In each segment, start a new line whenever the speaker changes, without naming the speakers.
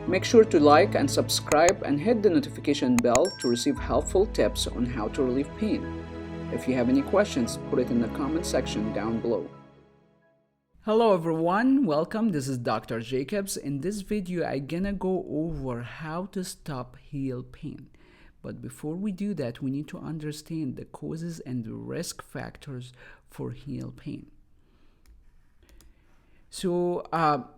Make sure to like and subscribe and hit the notification bell to receive helpful tips on how to relieve pain. If you have any questions, put it in the comment section down below. Hello everyone, welcome. This is Dr. Jacobs. In this video, I'm gonna go over how to stop heel pain. But before we do that, we need to understand the causes and the risk factors for heel pain. So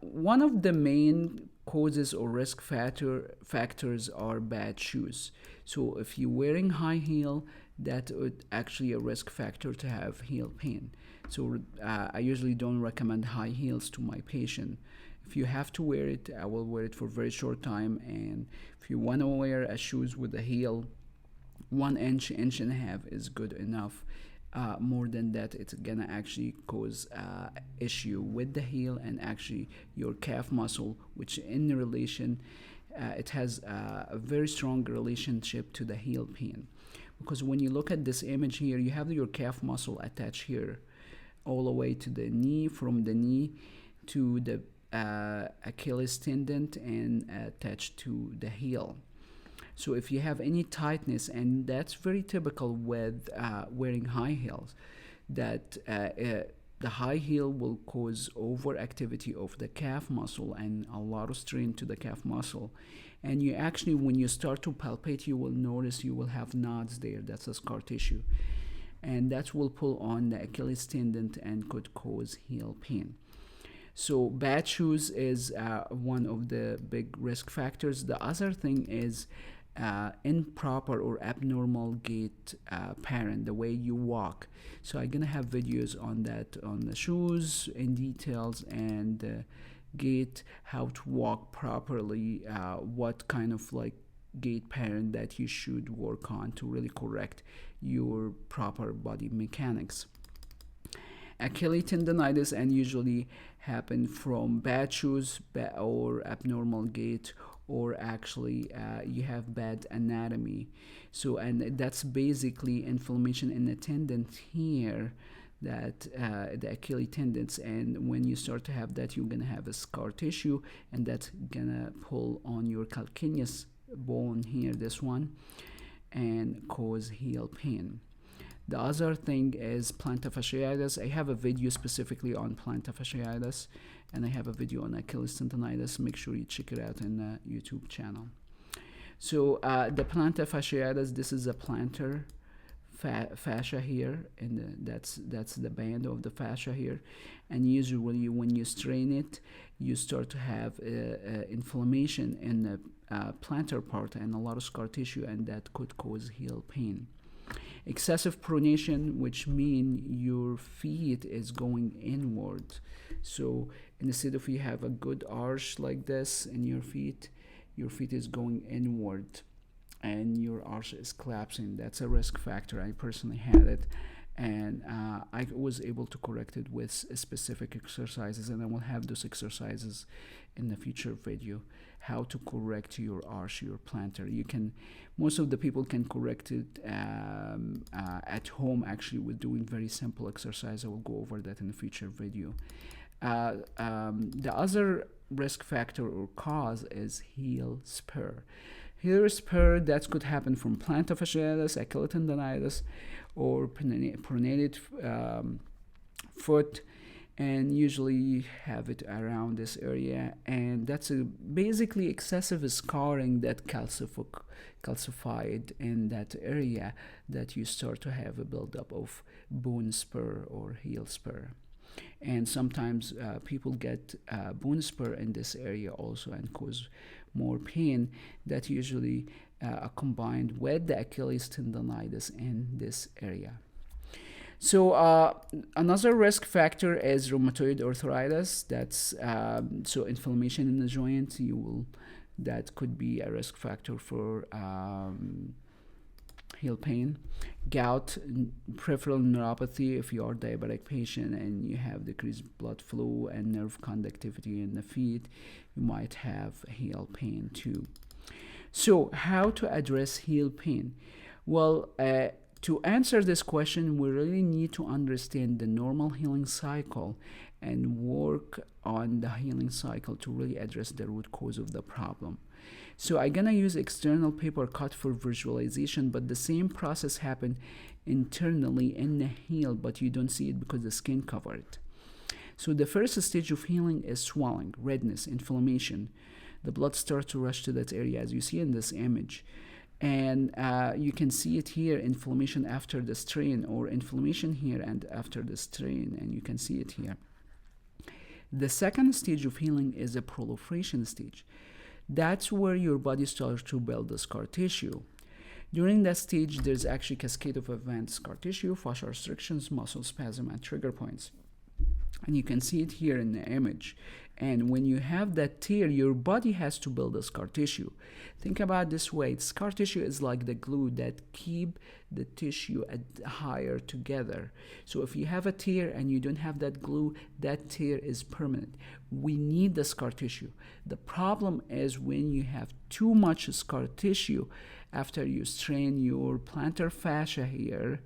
one of the main causes or risk factors are bad shoes. So if you're wearing high heel, that would actually a risk factor to have heel pain. So I usually don't recommend high heels to my patient. If you have to wear it, I will wear it for a very short time. And if you want to wear a shoes with a heel, 1 inch, inch and a half is good enough. More than that, it's gonna actually cause issue with the heel and actually your calf muscle, which in relation, it has a very strong relationship to the heel pain. Because when you look at this image here, you have your calf muscle attached here all the way to the knee, from the knee to the Achilles tendon and attached to the heel. So if you have any tightness, and that's very typical with wearing high heels, that the high heel will cause overactivity of the calf muscle and a lot of strain to the calf muscle. And you actually, when you start to palpate, you will notice you will have knots there. That's a scar tissue. And that will pull on the Achilles tendon and could cause heel pain. So bad shoes is one of the big risk factors. The other thing is improper or abnormal gait pattern, the way you walk. So I'm gonna have videos on that, on the shoes in details and gait, how to walk properly, what kind of like gait pattern that you should work on to really correct your proper body mechanics. Achilles tendonitis and usually happen from bad shoes or abnormal gait, or actually you have bad anatomy. So, and that's basically inflammation in the tendon here, that the Achilles tendons, and when you start to have that, you're gonna have a scar tissue, and that's gonna pull on your calcaneus bone here, this one, and cause heel pain. The other thing is plantar fasciitis. I have a video specifically on plantar fasciitis, and I have a video on Achilles tendonitis. Make sure you check it out in the YouTube channel. So the plantar fasciitis, this is a plantar fascia here, and that's the band of the fascia here. And usually when you strain it, you start to have inflammation in the plantar part and a lot of scar tissue, and that could cause heel pain. Excessive pronation, which means your feet is going inward. So instead of you have a good arch like this in your feet is going inward and your arch is collapsing. That's a risk factor. I personally had it, and I was able to correct it with specific exercises, and I will have those exercises in the future video, how to correct your arch, your plantar. You can, most of the people can correct it at home, actually, with doing very simple exercise. I will go over that in a future video. The other risk factor or cause is heel spur. Heel spur, that could happen from plantar fasciitis, Achilles tendonitis, or pronated foot, and usually have it around this area, and that's basically excessive scarring that calcified in that area, that you start to have a buildup of bone spur or heel spur. And sometimes people get bone spur in this area also and cause more pain, that usually combined with the Achilles tendonitis in this area. So another risk factor is rheumatoid arthritis. That's so inflammation in the joint. That could be a risk factor for heel pain. Gout, peripheral neuropathy, if you are a diabetic patient and you have decreased blood flow and nerve conductivity in the feet, you might have heel pain too. So how to address heel pain? Well, to answer this question, we really need to understand the normal healing cycle and work on the healing cycle to really address the root cause of the problem. So I'm gonna use external paper cut for visualization, but the same process happened internally in the heel, but you don't see it because the skin covered it. So the first stage of healing is swelling, redness, inflammation. The blood starts to rush to that area, as you see in this image. And you can see it here, inflammation after the strain, or inflammation here and after the strain, and you can see it here. The second stage of healing is a proliferation stage. That's where your body starts to build the scar tissue. During that stage, there's actually a cascade of events: scar tissue, fascial restrictions, muscle spasm, and trigger points. And you can see it here in the image. And when you have that tear, your body has to build a scar tissue. Think about it this way: scar tissue is like the glue that keep the tissue higher together. So if you have a tear and you don't have that glue, that tear is permanent. We need the scar tissue. The problem is when you have too much scar tissue after you strain your plantar fascia here,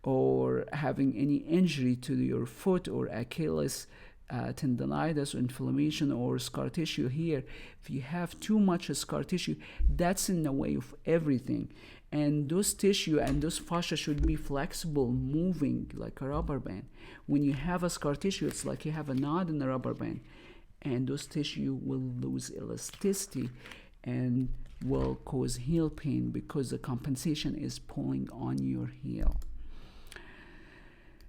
or having any injury to your foot or Achilles tendonitis or inflammation or scar tissue here. If you have too much scar tissue, that's in the way of everything. And those tissue and those fascia should be flexible, moving like a rubber band. When you have a scar tissue, it's like you have a knot in a rubber band, and those tissue will lose elasticity and will cause heel pain because the compensation is pulling on your heel.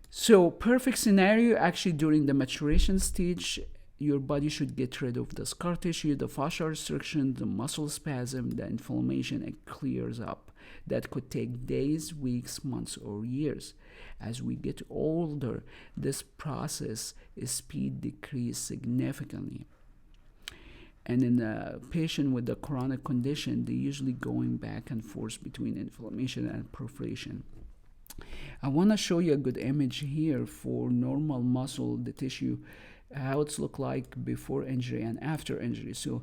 So perfect scenario, actually during the maturation stage, your body should get rid of the scar tissue, the fascial restriction, the muscle spasm, the inflammation. It clears up. That could take days, weeks, months, or years. As we get older, this process speed decreases significantly. And in a patient with a chronic condition, they're usually going back and forth between inflammation and proliferation. I want to show you a good image here for normal muscle, the tissue, how it's look like before injury and after injury. So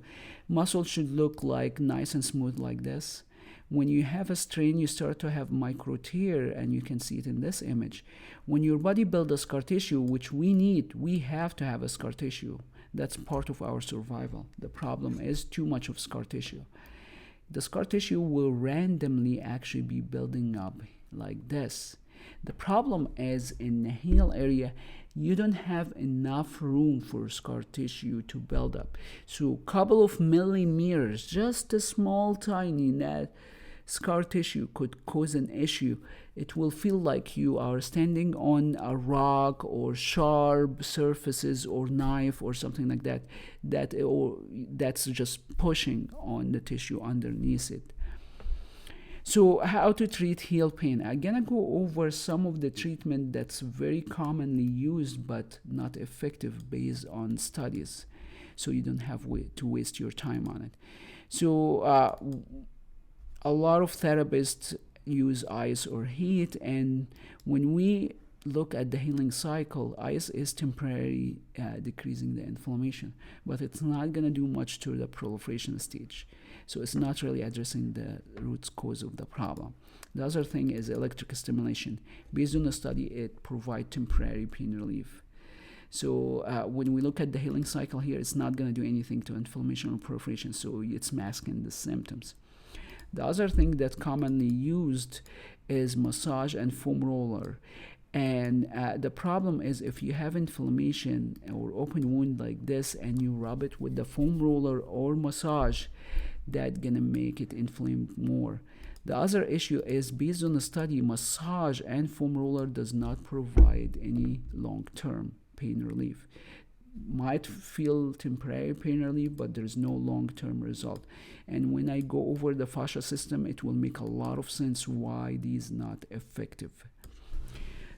muscle should look like nice and smooth like this. When you have a strain, you start to have micro tear, and you can see it in this image. When your body builds a scar tissue, which we need, we have to have a scar tissue. That's part of our survival. The problem is too much of scar tissue. The scar tissue will randomly actually be building up like this. The problem is in the heel area, you don't have enough room for scar tissue to build up. So a couple of millimeters, just a small tiny net scar tissue could cause an issue. It will feel like you are standing on a rock or sharp surfaces or knife or something like that. That's just pushing on the tissue underneath it. So how to treat heel pain? I'm gonna go over some of the treatment that's very commonly used but not effective based on studies, so you don't have to waste your time on it. So a lot of therapists use ice or heat, and when we look at the healing cycle, ice is temporarily decreasing the inflammation, but it's not gonna do much to the proliferation stage. So it's not really addressing the root cause of the problem. The other thing is electric stimulation. Based on the study, it provides temporary pain relief. So when we look at the healing cycle here, it's not going to do anything to inflammation or proliferation, so it's masking the symptoms. The other thing that's commonly used is massage and foam roller. And the problem is if you have inflammation or open wound like this and you rub it with the foam roller or massage, that's gonna make it inflamed more. The other issue is, based on the study, massage and foam roller does not provide any long-term pain relief. Might feel temporary pain relief, but there's no long-term result. And when I go over the fascia system, it will make a lot of sense why these not effective.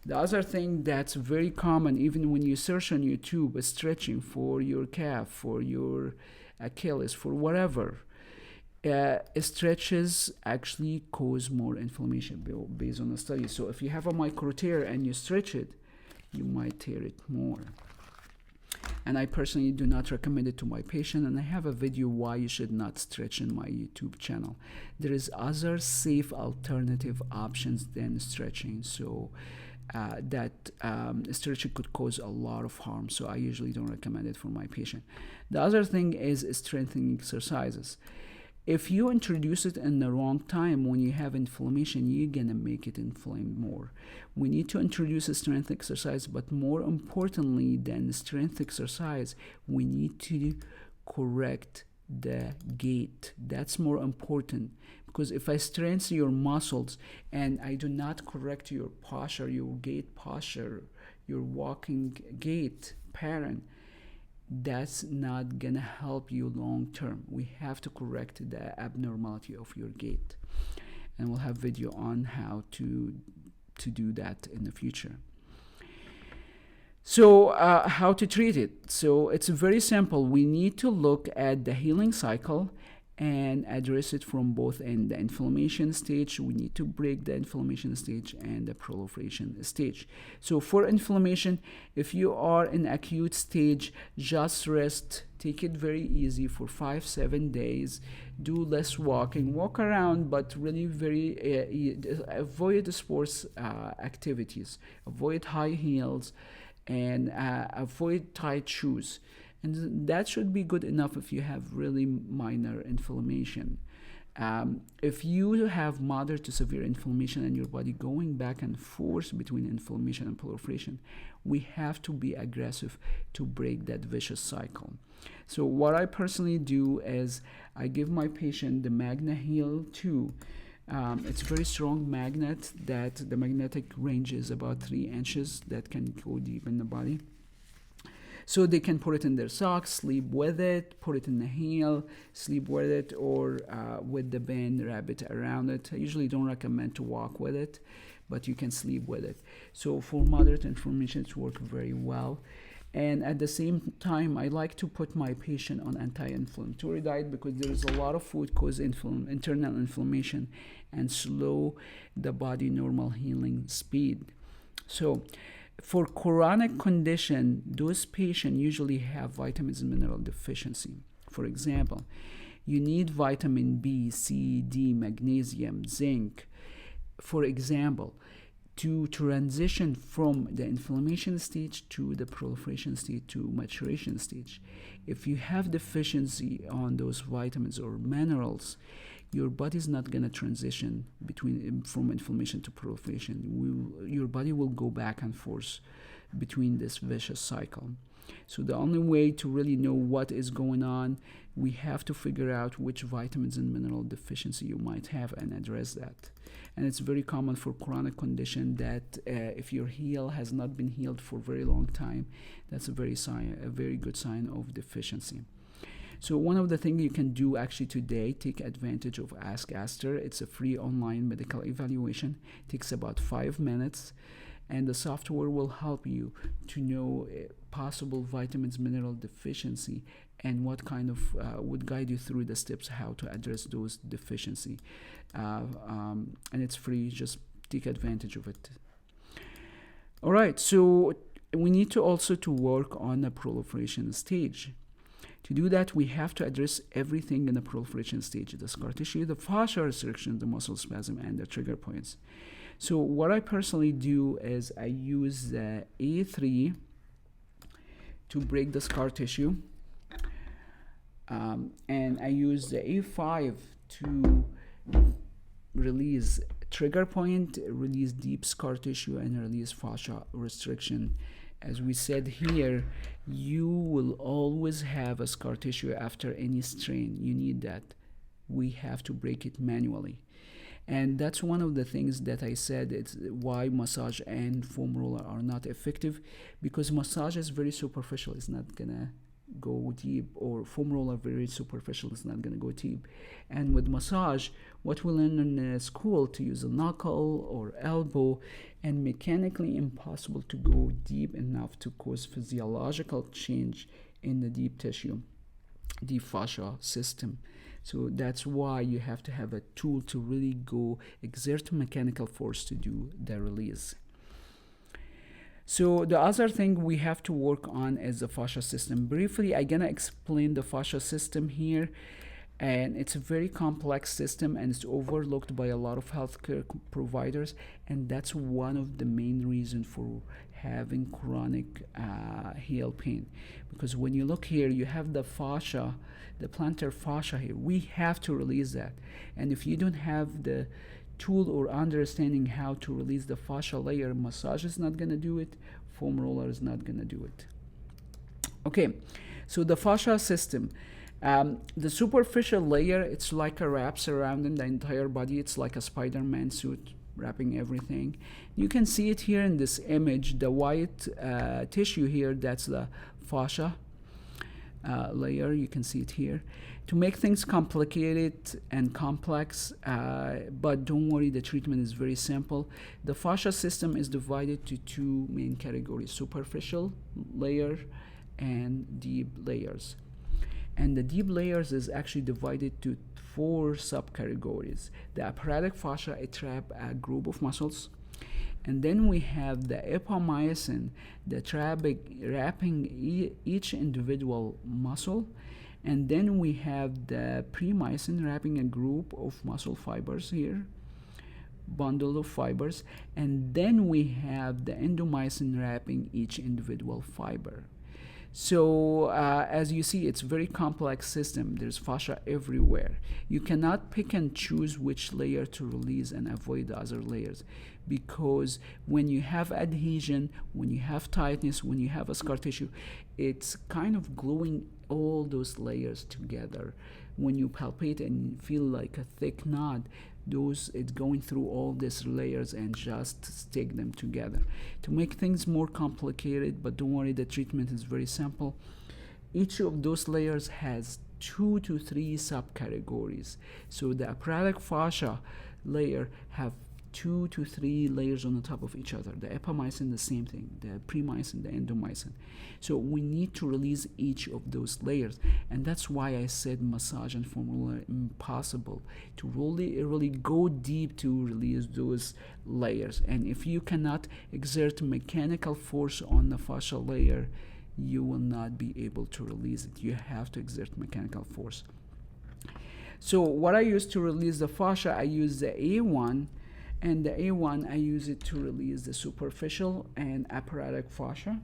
The other thing that's very common, even when you search on YouTube, is stretching for your calf, for your Achilles, for whatever. Stretches actually cause more inflammation based on the study. So if you have a micro tear and you stretch it, you might tear it more. And I personally do not recommend it to my patient, and I have a video why you should not stretch in my YouTube channel. There is other safe alternative options than stretching. So that stretching could cause a lot of harm. So I usually don't recommend it for my patient. The other thing is strengthening exercises. If you introduce it in the wrong time when you have inflammation, you're gonna make it inflamed more. We need to introduce a strength exercise, but more importantly than strength exercise, we need to correct the gait. That's more important, because if I strengthen your muscles and I do not correct your posture, your gait posture, your walking gait pattern, that's not gonna help you long term. We have to correct the abnormality of your gait, and we'll have video on how to do that in the future. So how to treat it? So it's very simple. We need to look at the healing cycle and address it from both ends. The inflammation stage, we need to break the inflammation stage and the proliferation stage. So for inflammation, if you are in acute stage, just rest, take it very easy for 5-7 days, do less walking, walk around, but really avoid sports activities, avoid high heels, and avoid tight shoes. And that should be good enough if you have really minor inflammation. If you have moderate to severe inflammation and your body going back and forth between inflammation and proliferation, we have to be aggressive to break that vicious cycle. So what I personally do is I give my patient the Magna Heal 2. It's a very strong magnet that the magnetic range is about 3 inches that can go deep in the body. So they can put it in their socks, sleep with it, put it in the heel, sleep with it, or with the band, wrap it around it. I usually don't recommend to walk with it, but you can sleep with it. So for moderate inflammation, it works very well. And at the same time, I like to put my patient on anti-inflammatory diet, because there is a lot of food cause internal inflammation and slow the body normal healing speed. So for chronic condition, those patients usually have vitamins and mineral deficiency. For example, you need vitamin B, C, D, magnesium, zinc. For example, to transition from the inflammation stage to the proliferation stage to maturation stage. If you have deficiency on those vitamins or minerals, your body is not going to transition from inflammation to proliferation. Your body will go back and forth between this vicious cycle. So the only way to really know what is going on, we have to figure out which vitamins and mineral deficiency you might have and address that. And it's very common for chronic condition that if your heel has not been healed for a very long time, that's a very good sign of deficiency. So one of the things you can do actually today, take advantage of Ask ASTR. It's a free online medical evaluation. It takes about 5 minutes, and the software will help you to know possible vitamins, mineral deficiency, and what kind of would guide you through the steps how to address those deficiency. And it's free. Just take advantage of it. All right. So we need to also to work on the proliferation stage. To do that, we have to address everything in the proliferation stage: the scar tissue, the fascia restriction, the muscle spasm, and the trigger points. So what I personally do is I use the A3 to break the scar tissue, and I use the A5 to release trigger point, release deep scar tissue, and release fascia restriction. As we said here, you will always have a scar tissue after any strain. You need that. We have to break it manually. And that's one of the things that I said, it's why massage and foam roller are not effective, because massage is very superficial. It's not gonna go deep, or foam roller very superficial, it's not gonna go deep. And with massage, what we learn in school to use a knuckle or elbow, and mechanically impossible to go deep enough to cause physiological change in the deep tissue, deep fascia system. So that's why you have to have a tool to really go exert mechanical force to do the release. So the other thing we have to work on is the fascia system. Briefly, I'm gonna explain the fascia system here. And it's a very complex system, and it's overlooked by a lot of healthcare providers, and that's one of the main reasons for having chronic heel pain. Because when you look here, you have the fascia, the plantar fascia here. We have to release that, and if you don't have the tool or understanding how to release the fascia layer, massage is not going to do it, foam roller is not going to do it. Okay, so the fascia system. The superficial layer, it's like a wrap surrounding the entire body. It's like a Spider-Man suit wrapping everything. You can see it here in this image. The white tissue here, that's the fascia layer. You can see it here. To make things complicated and complex, but don't worry, the treatment is very simple. The fascia system is divided to two main categories: superficial layer and deep layers. And the deep layers is actually divided to 4 subcategories. The apparatic fascia, it traps a group of muscles. And then we have the epimysin, the wrapping each individual muscle. And then we have the premiysin wrapping a group of muscle fibers here, bundle of fibers. And then we have the endomysin wrapping each individual fiber. So as you see, it's a very complex system. There's fascia everywhere. You cannot pick and choose which layer to release and avoid the other layers, because when you have adhesion, when you have tightness, when you have a scar tissue, it's kind of gluing all those layers together. When you palpate and feel like a thick knot, it's going through all these layers and just stick them together. To make things more complicated, but don't worry, the treatment is very simple. Each of those layers has 2 to 3 subcategories. So the apparatic fascia layer have 2 to 3 layers on the top of each other. The epimysin, the same thing. The premiysin, the endomysin. So we need to release each of those layers, and that's why I said massage and foam roller impossible to really go deep to release those layers. And if you cannot exert mechanical force on the fascia layer, you will not be able to release it. You have to exert mechanical force. So what I use to release the fascia, I use the A1. And the A1, I use it to release the superficial and apparatic fascia.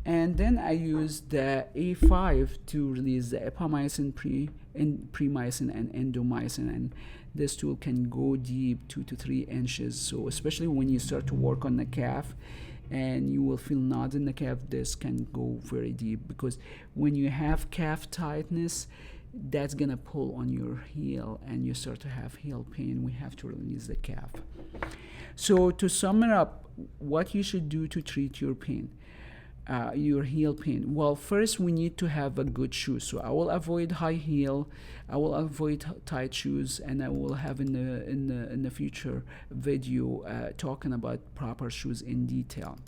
And then I use the A5 to release the epimysin, premiysin, and endomysin. And this tool can go deep 2 to 3 inches. So especially when you start to work on the calf and you will feel knots in the calf, this can go very deep, because when you have calf tightness, that's gonna pull on your heel and you start to have heel pain. We have to release the calf. So to sum it up, what you should do to treat your pain, your heel pain. Well, first we need to have a good shoe. So I will avoid high heel, I will avoid tight shoes, and I will have in the future video talking about proper shoes in detail.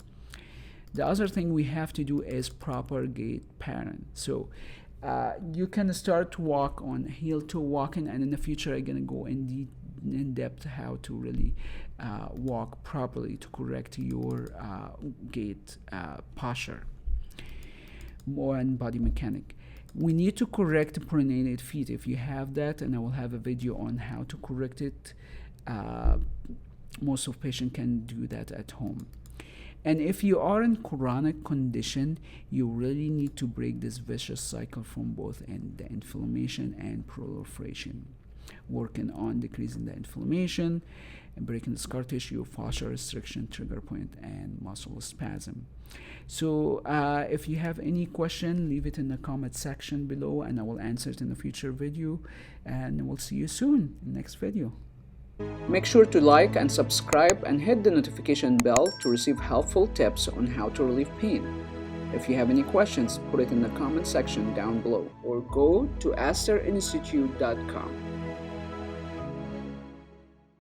The other thing we have to do is proper gait pattern. So you can start to walk on heel toe walking, and in the future I'm going to go in depth how to really walk properly to correct your gait posture and body mechanic. We need to correct pronated feet if you have that, and I will have a video on how to correct it. Most of patients can do that at home. And if you are in chronic condition, you really need to break this vicious cycle from both ends, the inflammation and proliferation. Working on decreasing the inflammation and breaking the scar tissue, fascia restriction, trigger point, and muscle spasm. So if you have any question, leave it in the comment section below, and I will answer it in a future video. And we'll see you soon in the next video. Make sure to like and subscribe and hit the notification bell to receive helpful tips on how to relieve pain. If you have any questions, put it in the comment section down below or go to asterinstitute.com.